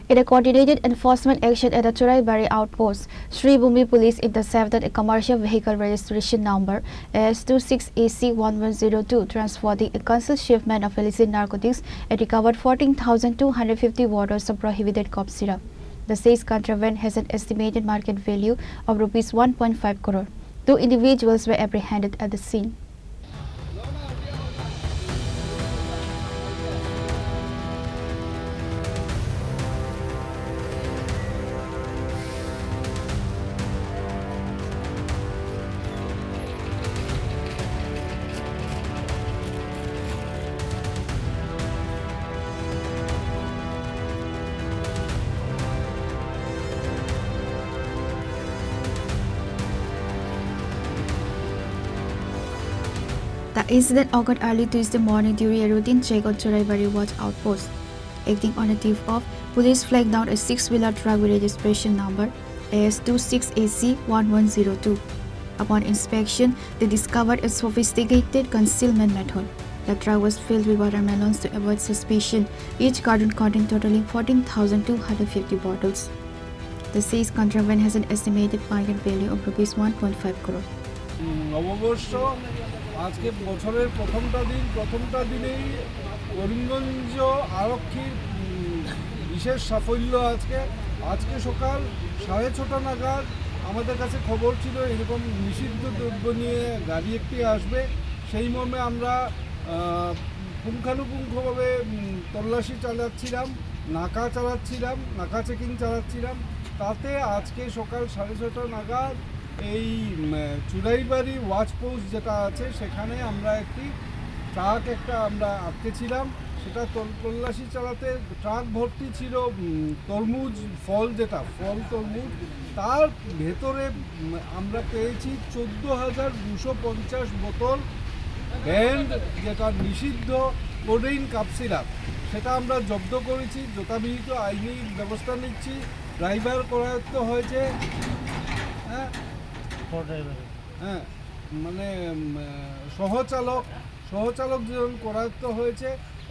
In a coordinated enforcement action at the Churaibari outpost, Sri Bhumi Police intercepted a commercial vehicle registration number AS26AC1102 transporting a concealed shipment of illicit narcotics and recovered 14,250 bottles of prohibited cough syrup. The seized contraband has an estimated market value of Rs 1.5 crore. 2 individuals were apprehended at the scene. The incident occurred early Tuesday morning during a routine check on Churaibari Watch outpost. Acting on a tip-off, police flagged down a 6-wheeler truck with registration number AS26AC1102. Upon inspection, they discovered a sophisticated concealment method. The truck was filled with watermelons to avoid suspicion. Each carton contained totaling 14,250 bottles. The seized contraband has an estimated market value of Rs 1.5 crore. আজকে বছরের প্রথমটা দিনেই করিমগঞ্জ আরক্ষীর বিশেষ সাফল্য আজকে সকাল 6:30 নাগাদ আমাদের কাছে খবর ছিল এরকম নিষিদ্ধ দ্রব্য নিয়ে গাড়ি একটি আসবে। সেই মর্মে আমরা পুঙ্খানুপুঙ্খভাবে তল্লাশি চালাচ্ছিলাম, নাকা চেকিং চালাচ্ছিলাম। তাতে আজকে সকাল 6:30 নাগাদ এই চুরাইবাড়ি ওয়াচ পোস্ট যেটা আছে সেখানে আমরা একটি ট্রাক আমরা আটকেছিলাম। সেটা তল্লাশি চালাতে ট্রাক ভর্তি ছিল তরমুজ ফল তরমুজ। তার ভেতরে আমরা পেয়েছি 14,250 বোতল ব্যান্ড যেটা নিষিদ্ধ কোডেইন কাপ সিরাপ। সেটা আমরা জব্দ করেছি, যথাবিহিত আইনি ব্যবস্থা নিচ্ছি। ড্রাইভার করায়ত্ত হয়েছে, মানে সহচালক যেমন করায়ত্ত হয়েছে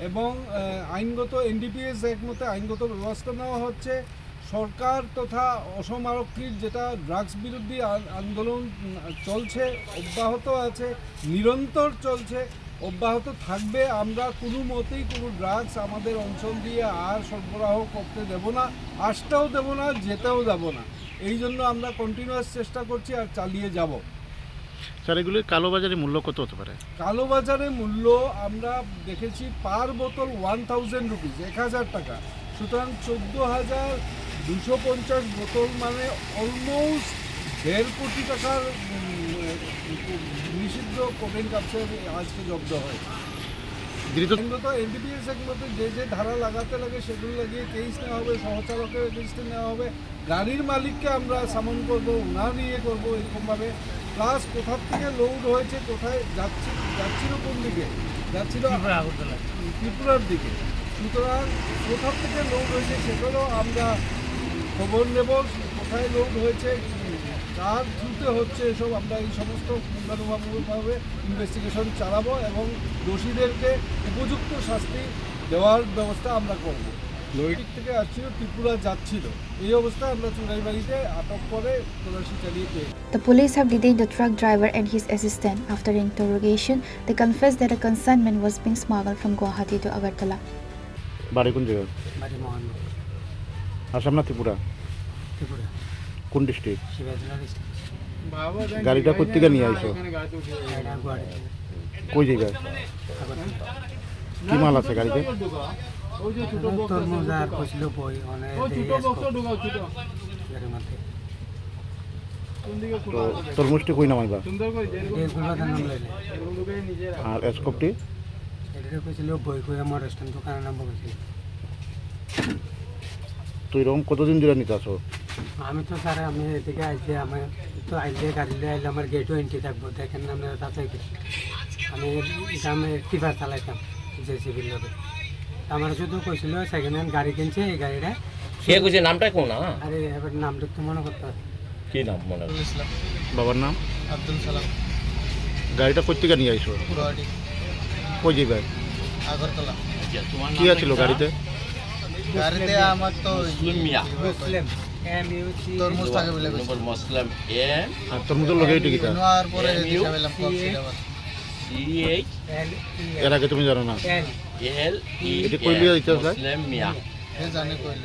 এবং আইনগত NDPS অ্যাক্ট মতে আইনগত ব্যবস্থা নেওয়া হচ্ছে। সরকার তথা অসম আরক্ষীর যেটা ড্রাগস বিরোধী আন্দোলন চলছে, অব্যাহত আছে, নিরন্তর চলছে, অব্যাহত থাকবে। আমরা কোনো মতেই কোনো ড্রাগস আমাদের অঞ্চল দিয়ে আর সরবরাহ করতে দেব না, আসতেও দেব না, যেতেও দেব না। এই জন্য আমরা কন্টিনিউয়াস চেষ্টা করছি আর চালিয়ে যাব। স্যার, এগুলির কালোবাজারে মূল্য কত হতে পারে? কালোবাজারে মূল্য আমরা দেখেছি পার বোতল 1000 রুপিস, 1000 টাকা। সুতরাং 14,250 বোতল মানে অলমোস্ট 1.5 কোটি টাকার নিষিদ্ধ কোকেন কাপসের আজকে জব্দ হয়। NDPS অ্যাক্ট মতো যে ধারা লাগাতে লাগে সেগুলো লাগিয়ে কেস নেওয়া হবে, সহচালকের এগেইনস্টে নেওয়া হবে, গাড়ির মালিককে আমরা সামন করবো, ওনার করবো এরকমভাবে। প্লাস কোথার থেকে লোড হয়েছে, কোথায় যাচ্ছিল, কোন দিকে যাচ্ছিল, ত্রিপুরার দিকে। সুতরাং কোথার থেকে লোড হয়েছে সেগুলো আমরা খবর নেব, কোথায় লোড হয়েছে, কার থ্রুতে হচ্ছে, এসব আমরা এই সমস্ত পুঙ্খানুপুঙ্খভাবে ইনভেস্টিগেশন চালাবো এবং দোষীদেরকে উপযুক্ত শাস্তি দেওয়ার ব্যবস্থা আমরা করব। দিক থেকে আসছিল, ত্রিপুরা যাচ্ছিল, এই অবস্থায় আমরা চুরাইবাড়িতে আটক করে তল্লাশি চালিয়ে পেয়েছি। The police have detained the truck driver and his assistant. After interrogation, they confessed that a consignment was being smuggled from Guwahati to Agartala. বাড়ি কোন জায়গা? বাড়ি মোহনপুর। আসাম না ত্রিপুরা? ত্রিপুরা। কোন ডিস্ট্রিক্ট? শিবাজলা ডিস্ট্রিক্ট। গাড়িটা কোথেকে নিয়ে আইছো? গুয়াহাটি। কই জায়গায়? কি মাল আছে গাড়িতে? তরমুজ আর কইছিল বই অনেক তো তরমুজটি কই নামাইবা? আর স্কোপটি? এটা কইছিল বই কই আমার রেস্টুরেন্ট দোকানের নাম বলছিল। তুই এরকম কতদিন ধরে নিতে আসো? আমি তো স্যার আমি এদিকে আইলে আমি তো আইলে গাড়িলে আইলে আমার গেটও এন্ট্রি থাকবো, দেখেন না আমরা তাতেই আমি গ্রামে টিপার চালাইতাম জেসিবির লোকে। আমার শুধু কইছিল সেকেন্ড হ্যান্ড গাড়ি কিনছে, এই গাড়িটা কে কইছে নামটা কোন না? আরে এবার নামটা তো মনে করতে হবে। কি নাম মনে হয়? বাবার নাম? আব্দুল সালাম। গাড়িটা কোথেকে নিয়ে আইছো? গুয়াহাটি। কই জায়গায়? আগরতলা। কি আছিল গাড়িতে? গাড়িতে আমার তো মুসলিম মিয়া মুসলিম তরমুজ থাকে বলে নম্বর মুসলিম এম আর তোর মতো লগে এটি কিতা নেওয়ার পরে MU দিশাবেলাম কক্সিল আবার CH এর আগে তুমি জানো না L E এটি কই লিয়া দিতে আছে? মুসলিম মিয়া এ জানে কইল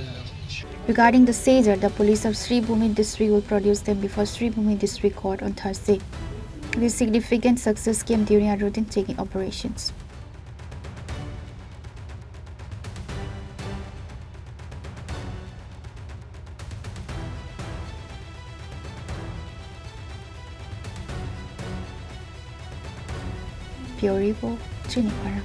Regarding the seizure, the police of Sri Bhumi district will produce them before Sri Bhumi district court on Thursday. This significant success came during our routine checking operations. Pure Report, Chinikwara.